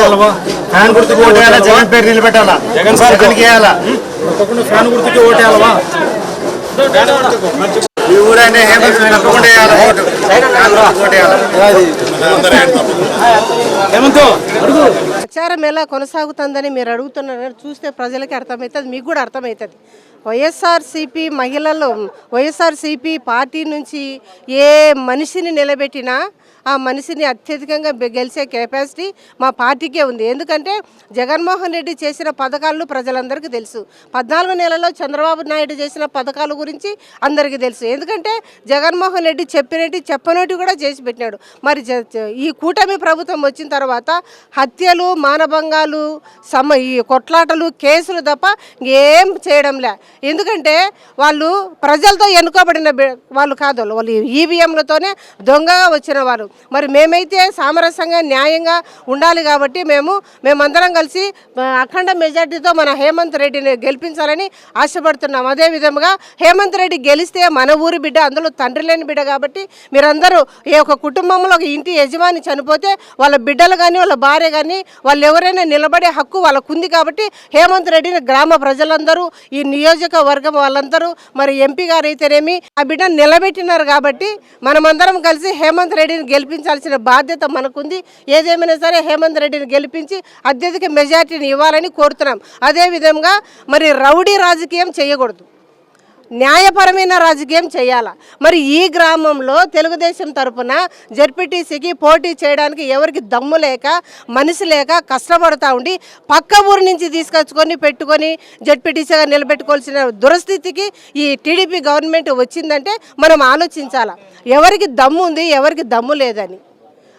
ఓటేయాలవా? Fan గుర్తుకు ఓటేయాలా? జగన్ పేరు నిలబెట్టాలా? Jagan sir జగన్కి వేయాలా? తప్పకుండా ఫ్యాన్ గుర్తుకి ఓటేయాలవా? ఈ ఊరైనా హేమంత్ తప్పకుండా వేయాలా ఓటు? ప్రచారం ఎలా కొనసాగుతుందని మీరు అడుగుతున్నారు. చూస్తే ప్రజలకి అర్థమవుతుంది, మీకు కూడా అర్థమవుతుంది. వైఎస్ఆర్సీపీ మహిళలు వైఎస్ఆర్సీపీ పార్టీ నుంచి ఏ మనిషిని నిలబెట్టినా ఆ మనిషిని అత్యధికంగా గెలిచే కెపాసిటీ మా పార్టీకే ఉంది. ఎందుకంటే జగన్మోహన్ రెడ్డి చేసిన పథకాలను ప్రజలందరికీ తెలుసు. 14 నెలల్లో చంద్రబాబు నాయుడు చేసిన పథకాల గురించి అందరికీ తెలుసు. ఎందుకంటే జగన్మోహన్ రెడ్డి చెప్పనట్టు కూడా చేసి పెట్టినాడు. మరి ఈ కూటమి ప్రభుత్వం వచ్చిన తర్వాత హత్యలు, మానభంగాలు, ఈ కొట్లాటలు, కేసులు తప్ప ఏం చేయడంలే. ఎందుకంటే వాళ్ళు ప్రజలతో ఎన్నుకోబడిన వాళ్ళు కాదు, వాళ్ళు ఈవీఎంలతోనే దొంగగా వచ్చిన వారు. మరి మేమైతే సామరస్యంగా న్యాయంగా ఉండాలి కాబట్టి మేమందరం కలిసి అఖండ మెజార్టీతో మన హేమంత్ రెడ్డిని గెలిపించాలని ఆశపడుతున్నాం. అదేవిధంగా హేమంత్ రెడ్డి గెలిస్తే మన ఊరి బిడ్డ, అందులో తండ్రి లేని బిడ్డ కాబట్టి మీరందరూ ఈ ఒక కుటుంబంలో ఒక ఇంటి యజమాని చనిపోతే వాళ్ళ బిడ్డలు కానీ వాళ్ళ భార్య కానీ వాళ్ళు ఎవరైనా నిలబడే హక్కు వాళ్ళకు ఉంది. కాబట్టి హేమంత్ రెడ్డిని గ్రామ ప్రజలందరూ, ఈ నియోజకవర్గం వాళ్ళందరూ, మరి ఎంపీ గారు అయితేనేమి ఆ బిడ్డను నిలబెట్టినారు. కాబట్టి మనమందరం కలిసి హేమంత్ రెడ్డిని గెలిపించాల్సిన బాధ్యత మనకుంది. ఏదేమైనా సరే హేమంత్ రెడ్డిని గెలిపించి అత్యధిక మెజార్టీని ఇవ్వాలని కోరుతున్నాం. అదేవిధంగా మరి రౌడీ రాజకీయం చేయకూడదు, న్యాయపరమైన రాజకీయం చేయాలా. మరి ఈ గ్రామంలో తెలుగుదేశం తరఫున జెడ్పీటీసీకి పోటీ చేయడానికి ఎవరికి దమ్ము లేక, మనిషి లేక కష్టపడుతూ ఉండి పక్క ఊరి నుంచి తీసుకొచ్చుకొని పెట్టుకొని జెడ్పీటీసీగా నిలబెట్టుకోవాల్సిన దురస్థితికి ఈ టీడీపీ గవర్నమెంట్ వచ్చిందంటే మనం ఆలోచించాలా, ఎవరికి దమ్ము ఉంది, ఎవరికి దమ్ము లేదని.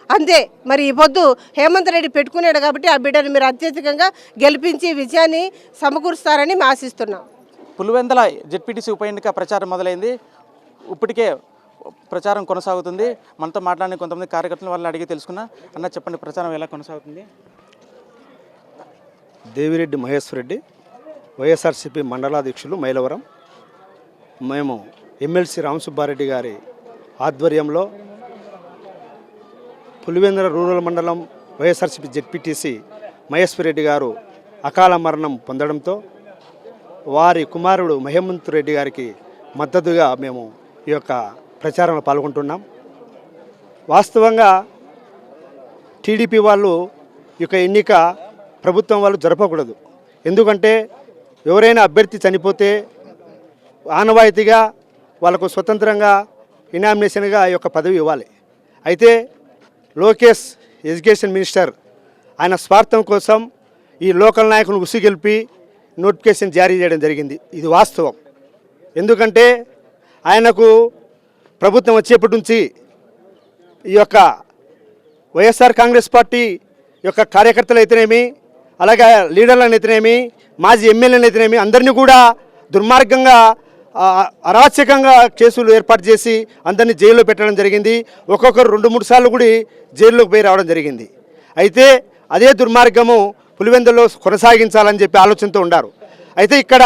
అంతే. మరి ఈ పొద్దు హేమంత్ రెడ్డి పెట్టుకున్నాడు కాబట్టి ఆ బిడ్డను మీరు అత్యధికంగా గెలిపించి విజయాన్ని సమకూరుస్తారని మేము ఆశిస్తున్నాం. పులివెందుల జెడ్పీటీసీ ఉప ఎన్నిక ప్రచారం మొదలైంది. ఇప్పటికే ప్రచారం కొనసాగుతుంది. మనతో మాట్లాడిన కొంతమంది కార్యకర్తలు వాళ్ళని అడిగి తెలుసుకున్నా. అన్న చెప్పండి, ప్రచారం ఎలా కొనసాగుతుంది? దేవిరెడ్డి మహేశ్వర్ రెడ్డి, వైఎస్ఆర్సీపీ మండలాధ్యక్షులు, మైలవరం. మేము ఎమ్మెల్సీ రామసుబ్బారెడ్డి గారి ఆధ్వర్యంలో పులివెందుల రూరల్ మండలం వైఎస్ఆర్సీపీ జెడ్పీటీసీ మహేశ్వర్ రెడ్డి గారు అకాల మరణం పొందడంతో వారి కుమారుడు హేమంత్ రెడ్డి గారికి మద్దతుగా మేము ఈ యొక్క ప్రచారంలో పాల్గొంటున్నాం. వాస్తవంగా టీడీపీ వాళ్ళు ఈ యొక్క ఎన్నిక ప్రభుత్వం వాళ్ళు జరపకూడదు. ఎందుకంటే ఎవరైనా అభ్యర్థి చనిపోతే ఆనవాయితీగా వాళ్ళకు స్వతంత్రంగా ఇనామినేషన్గా ఈ యొక్క పదవి ఇవ్వాలి. అయితే లోకేష్ ఎడ్యుకేషన్ మినిస్టర్ ఆయన స్వార్థం కోసం ఈ లోకల్ నాయకులను ఉసిగెలిపి నోటిఫికేషన్ జారీ చేయడం జరిగింది. ఇది వాస్తవం. ఎందుకంటే ఆయనకు ప్రభుత్వం వచ్చేప్పటి నుంచి ఈ యొక్క వైఎస్ఆర్ కాంగ్రెస్ పార్టీ యొక్క కార్యకర్తలు అయితేనేమి, అలాగే లీడర్లను అయితేనేమి, మాజీ ఎమ్మెల్యేలు అయితేనేమి అందరినీ కూడా దుర్మార్గంగా అరాచకంగా కేసులు ఏర్పాటు చేసి అందరినీ జైల్లో పెట్టడం జరిగింది. ఒక్కొక్కరు 2-3 సార్లు కూడా జైల్లోకి పోయి రావడం జరిగింది. అయితే అదే దుర్మార్గము పులివెందులో కొనసాగించాలని చెప్పి ఆలోచనతో ఉన్నారు. అయితే ఇక్కడ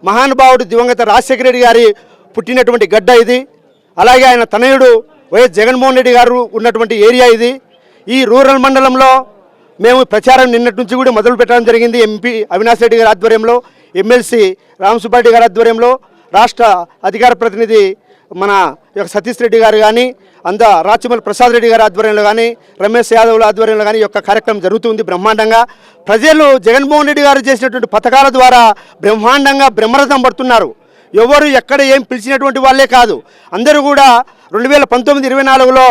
మహానుభావుడు దివంగత రాజశేఖర రెడ్డి గారి పుట్టినటువంటి గడ్డ ఇది. అలాగే ఆయన తనయుడు వైఎస్ జగన్మోహన్ రెడ్డి గారు ఉన్నటువంటి ఏరియా ఇది. ఈ రూరల్ మండలంలో మేము ప్రచారం నిన్నటి నుంచి కూడా మొదలు పెట్టడం జరిగింది. ఎంపీ అవినాష్ రెడ్డి గారి ఆధ్వర్యంలో, ఎమ్మెల్సీ రామసుబ్బారెడ్డి గారి ఆధ్వర్యంలో, రాష్ట్ర అధికార ప్రతినిధి మన సతీష్ రెడ్డి గారు కానీ, రాచమల్లి ప్రసాద్ రెడ్డి గారి ఆధ్వర్యంలో కానీ, రమేష్ యాదవ్ల ఆధ్వర్యంలో కానీ ఈ యొక్క కార్యక్రమం జరుగుతుంది బ్రహ్మాండంగా. ప్రజలు జగన్మోహన్ రెడ్డి గారు చేసినటువంటి పథకాల ద్వారా బ్రహ్మాండంగా బ్రహ్మరథం పడుతున్నారు. ఎవరు ఎక్కడ ఏం పిలిచినటువంటి వాళ్ళే కాదు, అందరూ కూడా 2019-24లో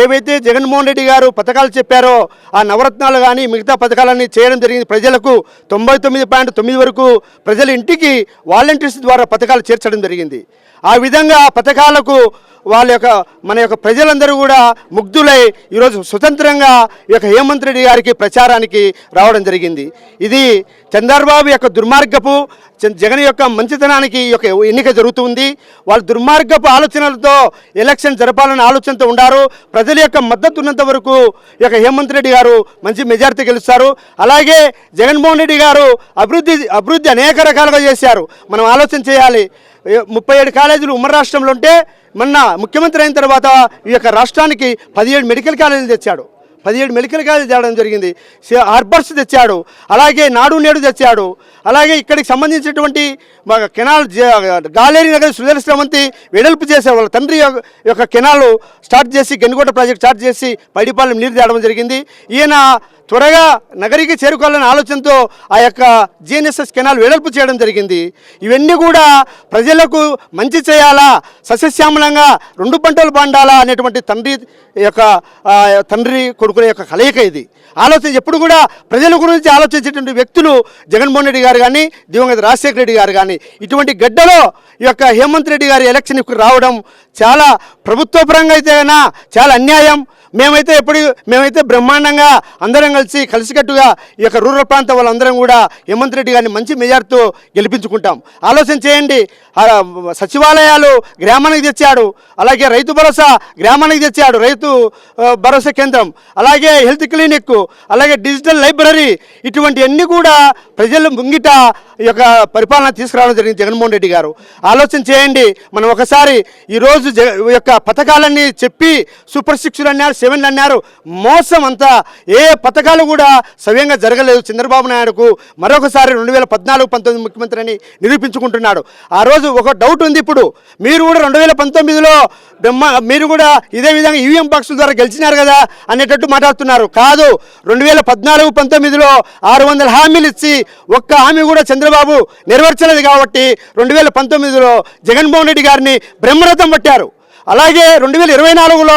ఏవైతే జగన్మోహన్ రెడ్డి గారు పథకాలు చెప్పారో ఆ నవరత్నాలు కానీ మిగతా పథకాలన్నీ చేయడం జరిగింది. ప్రజలకు 99.9 వరకు ప్రజల ఇంటికి వాలంటీర్స్ ద్వారా పథకాలు చేర్చడం జరిగింది. ఆ విధంగా పథకాలకు మన యొక్క ప్రజలందరూ కూడా ముగ్ధులై ఈరోజు స్వతంత్రంగా ఈ యొక్క హేమంత్ రెడ్డి గారికి ప్రచారానికి రావడం జరిగింది. ఇది చంద్రబాబు యొక్క దుర్మార్గపు, జగన్ యొక్క మంచితనానికి ఈ యొక్క ఎన్నిక జరుగుతుంది. వాళ్ళు దుర్మార్గపు ఆలోచనలతో ఎలక్షన్ జరపాలనే ఆలోచనతో ఉన్నారు. ప్రజల యొక్క మద్దతు ఉన్నంత వరకు ఈ యొక్క హేమంత్ రెడ్డి గారు మంచి మెజారిటీ గెలుస్తారు. అలాగే జగన్మోహన్ రెడ్డి గారు అభివృద్ధి అనేక రకాలుగా చేశారు. మనం ఆలోచన చేయాలి. 37 కాలేజీలు ఉమ్మడి రాష్ట్రంలో ఉంటే మొన్న ముఖ్యమంత్రి అయిన తర్వాత ఈ యొక్క రాష్ట్రానికి 17 మెడికల్ కాలేజీలు తెచ్చాడు. 17 మెడికల్ కాలేజ్ తేవడం జరిగింది, హార్బర్స్ తెచ్చాడు, అలాగే నాడు నేడు తెచ్చాడు, అలాగే ఇక్కడికి సంబంధించినటువంటి కెనాల్ గాలేరి నగర్ సుజల శ్రవంతి వెడల్పు చేసే వాళ్ళ తండ్రి యొక్క కెనాల్ స్టార్ట్ చేసి గన్నికోట ప్రాజెక్ట్ స్టార్ట్ చేసి పైడిపాలెం నీరు తేవడం జరిగింది. ఈయన త్వరగా నగరికి చేరుకోవాలనే ఆలోచనతో ఆ యొక్క జిఎన్ఎస్ఎస్ కెనాల్ వెడల్పు చేయడం జరిగింది. ఇవన్నీ కూడా ప్రజలకు మంచి చేయాలా, సస్యశ్యామలంగా 2 పంటలు పండాలా అనేటువంటి తండ్రి కొడుకుల యొక్క కలయిక ఇది. ఆలోచన ఎప్పుడు కూడా ప్రజల గురించి ఆలోచించేటువంటి వ్యక్తులు జగన్మోహన్ రెడ్డి గారు కానీ, దివంగత రాజశేఖర రెడ్డి గారు కానీ, ఇటువంటి గడ్డలో ఈ యొక్క హేమంత్ రెడ్డి గారి ఎలక్షన్కి రావడం చాలా ప్రభుత్వపరంగా అయితే చాలా అన్యాయం. మేమైతే బ్రహ్మాండంగా అందరం కలిసికట్టుగా ఈ యొక్క రూరల్ ప్రాంతం వాళ్ళందరం కూడా హేమంత్ రెడ్డి గారిని మంచి మెజార్టీతో గెలిపించుకుంటాం. ఆలోచన చేయండి, సచివాలయాలు గ్రామానికి తెచ్చాడు, అలాగే రైతు భరోసా గ్రామానికి తెచ్చాడు, రైతు భరోసా కేంద్రం, అలాగే హెల్త్ క్లినిక్, అలాగే డిజిటల్ లైబ్రరీ, ఇటువంటివన్నీ కూడా ప్రజల ముంగిట ఈ యొక్క పరిపాలన తీసుకురావడం జరిగింది జగన్మోహన్ రెడ్డి గారు. ఆలోచన చేయండి, మనం ఒకసారి ఈరోజు యొక్క పథకాలన్నీ చెప్పి సూపర్ 6 అన్నారు, 7 అన్నారు, మోసం అంతా. ఏ పథకాలు కూడా సవ్యంగా జరగలేదు. చంద్రబాబు నాయుడుకు మరొకసారి 2014-19 ముఖ్యమంత్రి అని నిరూపించుకుంటున్నాడు. ఆ రోజు ఒక డౌట్ ఉంది, ఇప్పుడు మీరు కూడా 2019లో మీరు కూడా ఇదే విధంగా ఈవీఎం బాక్సుల ద్వారా గెలిచినారు కదా అనేటట్టు మాట్లాడుతున్నారు. కాదు, 2014-19లో 600 హామీలు ఇచ్చి ఒక్క హామీ కూడా చంద్రబాబు నెరవేర్చలేదు. కాబట్టి 2019లో జగన్మోహన్ రెడ్డి గారిని బ్రహ్మరథం పట్టారు. అలాగే 2024లో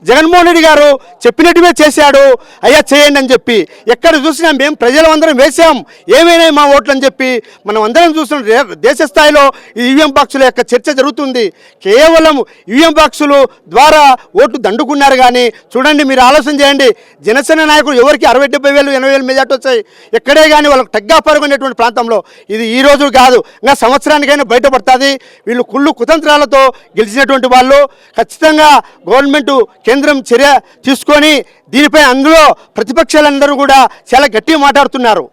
జగన్మోహన్ రెడ్డి గారు చెప్పినట్టువే చేశాడు. అయ్యా చేయండి అని చెప్పి ఎక్కడ చూసినా మేము ప్రజలందరం వేసాం, ఏమైనా మా ఓట్లు అని చెప్పి మనం అందరం చూస్తున్నాం. దేశ స్థాయిలో ఈ ఈవీఎం బాక్సుల యొక్క చర్చ జరుగుతుంది. కేవలం ఈవీఎం బాక్సులు ద్వారా ఓట్లు దండుకున్నారు. కానీ చూడండి, మీరు ఆలోచన చేయండి, జనసేన నాయకులు ఎవరికి 60-70 వేలు 80 వేలు మెజార్టీ వచ్చాయి. ఎక్కడే కానీ వాళ్ళకి తగ్గా పరుగునేటువంటి ప్రాంతంలో. ఇది ఈ రోజు కాదు, ఇంకా సంవత్సరానికైనా బయటపడుతుంది. వీళ్ళు కుళ్ళు కుతంత్రాలతో గెలిచినటువంటి వాళ్ళు. ఖచ్చితంగా గవర్నమెంట్ కేంద్రం చర్య తీసుకొని దీనిపై అందులో ప్రతిపక్షాలందరూ కూడా చాలా గట్టిగా మాట్లాడుతున్నారు.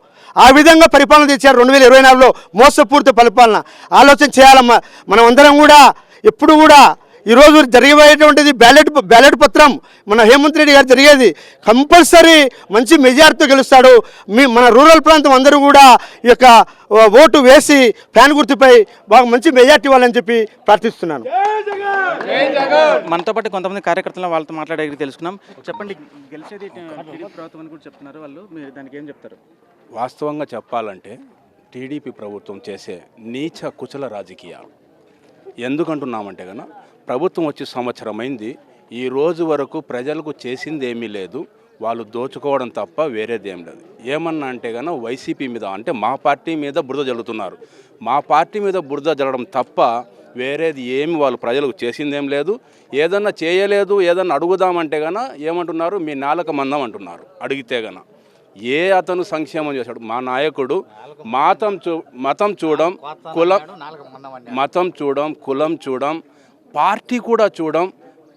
ఆ విధంగా పరిపాలన తెచ్చారు 2024లో మోసపూరిత పరిపాలన. ఆలోచన చేయాలమ్మా మనం అందరం కూడా. ఎప్పుడు కూడా ఈరోజు జరిగేటువంటిది బ్యాలెట్ పత్రం మన హేమంత్ రెడ్డి గారు జరిగేది కంపల్సరీ మంచి మెజార్టీతో గెలుస్తాడు. మన రూరల్ ప్రాంతం అందరూ కూడా ఈ యొక్క ఓటు వేసి ఫ్యాన్ గుర్తుపై బాగా మంచి మెజార్టీ ఇవ్వాలని చెప్పి ప్రార్థిస్తున్నాను. మనతో పాటు కొంతమంది కార్యకర్తలు వాళ్ళతో మాట్లాడే తెలుసుకున్నాం. చెప్పండి, గెలిచేది టీడీపీ ప్రభుత్వం అని కూడా చెప్తున్నారు వాళ్ళు, మీరు దానికి ఏం చెప్తారు? వాస్తవంగా చెప్పాలంటే టీడీపీ ప్రభుత్వం చేసే నీచ కుచల రాజకీయాలు. ఎందుకంటున్నామంటే కనుక ప్రభుత్వం వచ్చి సంవత్సరమైంది, ఈ రోజు వరకు ప్రజలకు చేసింది ఏమీ లేదు. వాళ్ళు దోచుకోవడం తప్ప వేరేదేం లేదు. ఏమన్నా అంటే కనుక వైసీపీ మీద, అంటే మా పార్టీ మీద బురద జల్లుతున్నారు. మా పార్టీ మీద బురద జల్లడం తప్ప వేరేది ఏమి వాళ్ళు ప్రజలకు చేసిందేం లేదు. ఏదన్నా చేయలేదు, ఏదన్నా అడుగుదామంటే కనుక ఏమంటున్నారు, మీ నాలుక మందం అంటున్నారు. అడిగితే కనుక అతను సంక్షేమం చేశాడు? మా నాయకుడు మతం చూడం, కులం చూడం, పార్టీ కూడా చూడం,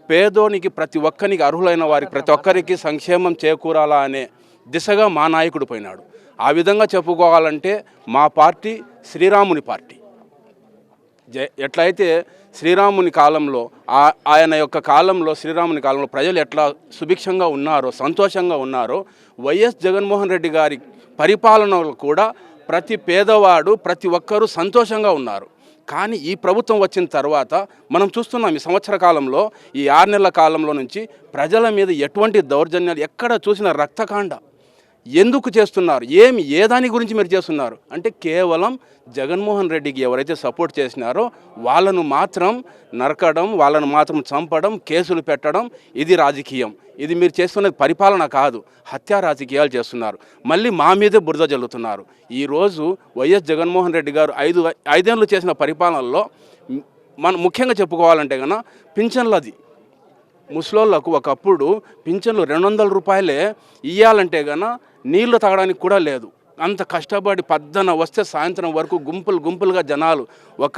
పేదోనికి ప్రతి ఒక్కరికి అర్హులైన వారికి ప్రతి ఒక్కరికి సంక్షేమం చేకూరాలా అనే దిశగా మా నాయకుడు పోయినాడు. ఆ విధంగా చెప్పుకోవాలంటే మా పార్టీ శ్రీరాముని పార్టీ. ఎట్లయితే శ్రీరాముని కాలంలో ఆయన యొక్క కాలంలో శ్రీరాముని కాలంలో ప్రజలు ఎట్లా సుభిక్షంగా ఉన్నారో, సంతోషంగా ఉన్నారో, వైఎస్ జగన్మోహన్ రెడ్డి గారి పరిపాలనలో కూడా ప్రతి పేదవాడు ప్రతి ఒక్కరూ సంతోషంగా ఉన్నారు. కానీ ఈ ప్రభుత్వం వచ్చిన తర్వాత మనం చూస్తున్నాం, ఈ సంవత్సర కాలంలో, ఈ 6 నెలల కాలంలో నుంచి ప్రజల మీద ఎటువంటి దౌర్జన్యాలు, ఎక్కడ చూసిన రక్తకాండ. ఎందుకు చేస్తున్నారు? ఏ దాని గురించి మీరు చేస్తున్నారు అంటే కేవలం జగన్మోహన్ రెడ్డికి ఎవరైతే సపోర్ట్ చేసినారో వాళ్ళను మాత్రం నరకడం, వాళ్ళను మాత్రం చంపడం, కేసులు పెట్టడం, ఇది రాజకీయం. ఇది మీరు చేస్తున్నది పరిపాలన కాదు, హత్యా రాజకీయాలు చేస్తున్నారు. మళ్ళీ మా మీదే బురద జల్లుతున్నారు. ఈరోజు వైఎస్ జగన్మోహన్ రెడ్డి గారు 5 ఏళ్ళు చేసిన పరిపాలనలో మనం ముఖ్యంగా చెప్పుకోవాలంటే కనుక పింఛన్లది. ముసలోళ్ళకు ఒకప్పుడు పింఛన్లు 200 రూపాయలే ఇవ్వాలంటే కనుక నీళ్లు తాగడానికి కూడా లేదు. అంత కష్టపడి పద్దన వస్తే సాయంత్రం వరకు గుంపులుగా జనాలు ఒక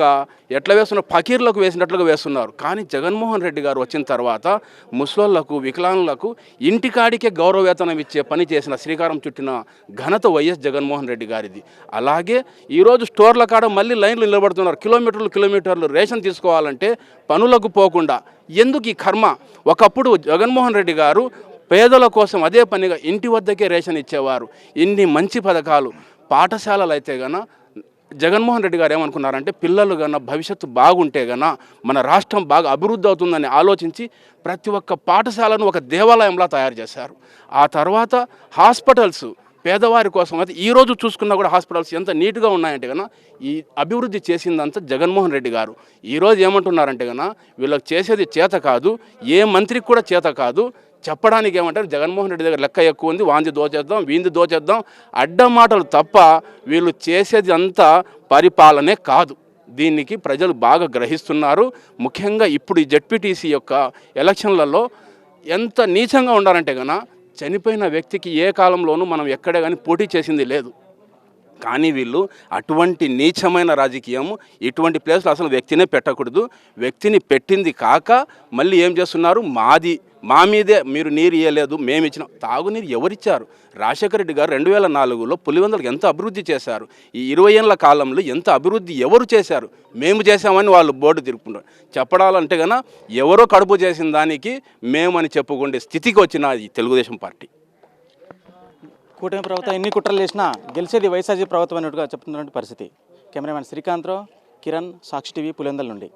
ఎట్లా వేస్తున్న ఫకీర్లకు వేసినట్లుగా వేస్తున్నారు. కానీ జగన్మోహన్ రెడ్డి గారు వచ్చిన తర్వాత ముసలోళ్లకు, వికలాంగులకు ఇంటికాడికే గౌరవవేతనం ఇచ్చే పని చేసిన, శ్రీకారం చుట్టిన ఘనత వైఎస్ జగన్మోహన్ రెడ్డి గారిది. అలాగే ఈరోజు స్టోర్ల కాడ మళ్ళీ లైన్లు నిలబడుతున్నారు. కిలోమీటర్లు రేషన్ తీసుకోవాలంటే పనులకు పోకుండా. ఎందుకు ఈ కర్మ? ఒకప్పుడు జగన్మోహన్ రెడ్డి గారు పేదల కోసం అదే పనిగా ఇంటి వద్దకే రేషన్ ఇచ్చేవారు. ఇన్ని మంచి పథకాలు పాఠశాలలు అయితే గన జగన్మోహన్ రెడ్డి గారు ఏమనుకున్నారంటే పిల్లలు గన భవిష్యత్తు బాగుంటే గన మన రాష్ట్రం బాగా అభివృద్ధి అవుతుందని ఆలోచించి ప్రతి ఒక్క పాఠశాలను ఒక దేవాలయంలా తయారు చేశారు. ఆ తర్వాత హాస్పిటల్స్ పేదవారి కోసం అయితే ఈరోజు చూసుకున్నా కూడా హాస్పిటల్స్ ఎంత నీట్గా ఉన్నాయంటే కన్నా ఈ అభివృద్ధి చేసిందంతా జగన్మోహన్ రెడ్డి గారు. ఈరోజు ఏమంటున్నారంటే కన్నా వీళ్ళకి చేసేది చేత కాదు, ఏ మంత్రికి కూడా చేత కాదు. చెప్పడానికి ఏమంటారు, జగన్మోహన్ రెడ్డి దగ్గర లెక్క ఎక్కువ ఉంది, వాంది దోచేద్దాం వీంది దోచేద్దాం అడ్డం మాటలు తప్ప వీళ్ళు చేసేది అంతా పరిపాలనే కాదు. దీనికి ప్రజలు బాగా గ్రహిస్తున్నారు. ముఖ్యంగా ఇప్పుడు ఈ జెడ్పీటీసీ యొక్క ఎలక్షన్లలో ఎంత నీచంగా ఉండాలంటే కన్నా చనిపోయిన వ్యక్తికి ఏ కాలంలోనూ మనం ఎక్కడే కానీ పోటీ చేసింది లేదు. కానీ వీళ్ళు అటువంటి నీచమైన రాజకీయము ఇటువంటి ప్లేస్లో అసలు వ్యక్తినే పెట్టకూడదు. వ్యక్తిని పెట్టింది కాక మళ్ళీ ఏం చేస్తున్నారు, మా మీదే మీరు నీరు ఇవ్వలేదు, మేము ఇచ్చిన తాగునీరు ఎవరిచ్చారు? రాజశేఖర రెడ్డి గారు 2004లో పులివెందులకు ఎంత అభివృద్ధి చేశారు. ఈ 20 ఏళ్ళ కాలంలో ఎంత అభివృద్ధి ఎవరు చేశారు? మేము చేశామని వాళ్ళు బోర్డు తిరుపుకుంటారు. చెప్పడాలంటే కన్నా ఎవరో కడుపు చేసిన దానికి మేమని చెప్పుకునే స్థితికి వచ్చిన ఈ తెలుగుదేశం పార్టీ. కూటమి ప్రభుత్వం ఎన్ని కుట్రలు చేసినా గెలిచేది వైఎస్ఆర్సీపీ ప్రభుత్వం అన్నట్టుగా చెప్తున్నటువంటి పరిస్థితి. కెమెరామెన్ శ్రీకాంత్రావు, కిరణ్, సాక్షి టీవీ, పులివెందుల నుండి.